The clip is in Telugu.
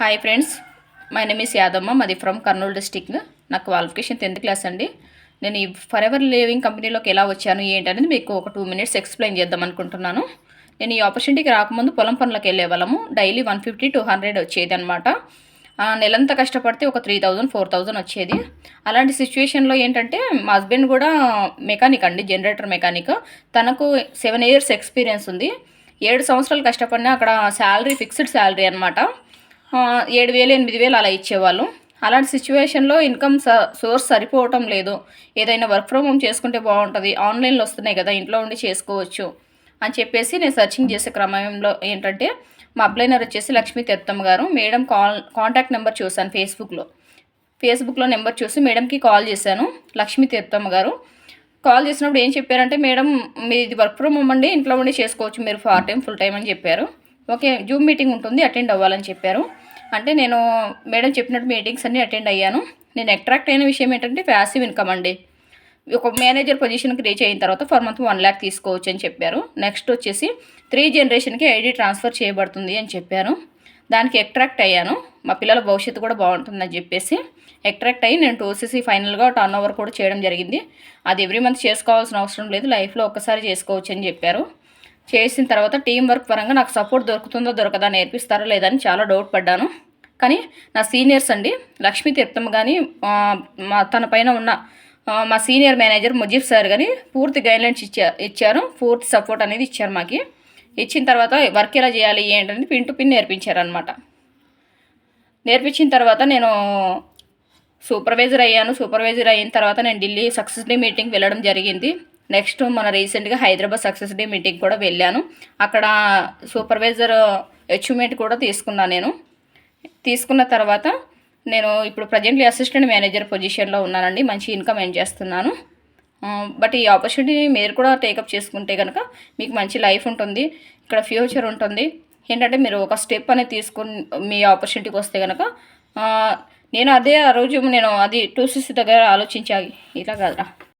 Hi friends, my name is Yadamma. మాది ఫ్రమ్ కర్నూలు డిస్టిక్. నా క్వాలిఫికేషన్ 10th క్లాస్ అండి. నేను ఈ ఫర్ ఎవర్ లివింగ్ కంపెనీలోకి ఎలా వచ్చాను ఏంటనేది మీకు ఒక 2 minutes ఎక్స్ప్లెయిన్ చేద్దాం అనుకుంటున్నాను. నేను ఈ ఆపర్చునిటీకి రాకముందు పొలం పనులకు వెళ్ళే వాళ్ళము. డైలీ 150 to 100 వచ్చేది అనమాట. నెలంతా కష్టపడితే ఒక 3000 4000 వచ్చేది. అలాంటి సిచ్యువేషన్లో ఏంటంటే మా హస్బెండ్ కూడా మెకానిక్ అండి, జనరేటర్ మెకానిక్. తనకు 7 years ఎక్స్పీరియన్స్ ఉంది. 7 సంవత్సరాలు కష్టపడినా అక్కడ శాలరీ ఫిక్స్డ్ శాలరీ అనమాట. 7,000 8,000 అలా ఇచ్చేవాళ్ళు. అలాంటి సిచ్యువేషన్లో ఇన్కమ్ సోర్స్ సరిపోవటం లేదు. ఏదైనా వర్క్ ఫ్రమ్ హోమ్ చేసుకుంటే బాగుంటుంది, ఆన్లైన్లో వస్తున్నాయి కదా, ఇంట్లో ఉండి చేసుకోవచ్చు అని చెప్పేసి నేను సర్చింగ్ చేసే క్రమంలో ఏంటంటే మా అప్లైనర్ వచ్చేసి లక్ష్మీ తిరుత్తమ్మ గారు. మేడం కాంటాక్ట్ నెంబర్ చూశాను ఫేస్బుక్లో నెంబర్ చూసి మేడంకి కాల్ చేశాను. లక్ష్మీ తిరుత్తమ్మ గారు కాల్ చేసినప్పుడు ఏం చెప్పారంటే, మేడం మీది వర్క్ ఫ్రమ్ హోమ్ అండి, ఇంట్లో ఉండి చేసుకోవచ్చు, మీరు పార్ట్ టైం ఫుల్ టైం అని చెప్పారు. ఓకే, జూమ్ మీటింగ్ ఉంటుంది, అటెండ్ అవ్వాలని చెప్పారు. అంటే నేను మేడం చెప్పినట్టు మీటింగ్స్ అన్నీ అటెండ్ అయ్యాను. నేను అట్రాక్ట్ అయిన విషయం ఏంటంటే ప్యాసివ్ ఇన్కమ్ అండి. ఒక మేనేజర్ పొజిషన్కి రీచ్ అయిన తర్వాత ఫర్ మంత్ 1 lakh తీసుకోవచ్చు అని చెప్పారు. నెక్స్ట్ వచ్చేసి 3 generationకి ఐడి ట్రాన్స్ఫర్ చేయబడుతుంది అని చెప్పారు. దానికి అట్రాక్ట్ అయ్యాను. మా పిల్లల భవిష్యత్తు కూడా బాగుంటుందని చెప్పేసి అట్రాక్ట్ అయ్యి నేను 2cc ఫైనల్గా టర్న్ ఓవర్ కూడా చేయడం జరిగింది. అది ఎవ్రీ మంత్ చేసుకోవాల్సిన అవసరం లేదు, లైఫ్లో ఒక్కసారి చేసుకోవచ్చు అని చెప్పారు. చేసిన తర్వాత టీం వర్క్ పరంగా నాకు సపోర్ట్ దొరుకుతుందో దొరకదా, నేర్పిస్తారో లేదని చాలా డౌట్ పడ్డాను. కానీ నా సీనియర్స్ అండి, లక్ష్మీ తీర్థమ్మ కానీ తన పైన ఉన్న మా సీనియర్ మేనేజర్ ముజీబ్ సార్ కానీ పూర్తి గైడ్లైన్స్ ఇచ్చారు. పూర్తి సపోర్ట్ అనేది ఇచ్చారు మాకు. ఇచ్చిన తర్వాత వర్క్ ఎలా చేయాలి ఏంటనేది పిన్ టు పిన్ నేర్పించారనమాట. నేర్పించిన తర్వాత నేను సూపర్వైజర్ అయ్యాను. సూపర్వైజర్ అయిన తర్వాత నేను ఢిల్లీ సక్సెస్ డే మీటింగ్ వెళ్ళడం జరిగింది. నెక్స్ట్ మన రీసెంట్గా హైదరాబాద్ సక్సెస్ డే మీటింగ్ కూడా వెళ్ళాను. అక్కడ సూపర్వైజర్ అచీవ్మెంట్ కూడా తీసుకున్నాను. తీసుకున్న తర్వాత నేను ఇప్పుడు ప్రజెంట్లీ అసిస్టెంట్ మేనేజర్ పొజిషన్లో ఉన్నానండి. మంచి ఇన్కమ్ ఎర్న్ చేస్తున్నాను. బట్ ఈ ఆపర్చునిటీని మీరు కూడా టేకప్ చేసుకుంటే కనుక మీకు మంచి లైఫ్ ఉంటుంది, ఇక్కడ ఫ్యూచర్ ఉంటుంది. ఏంటంటే మీరు ఒక స్టెప్ అనేది తీసుకుని మీ ఆపర్చునిటీకి వస్తే కనుక నేను ఆ రోజు నేను అది 2cc దగ్గర ఆలోచించాలి, ఇలా కాదురా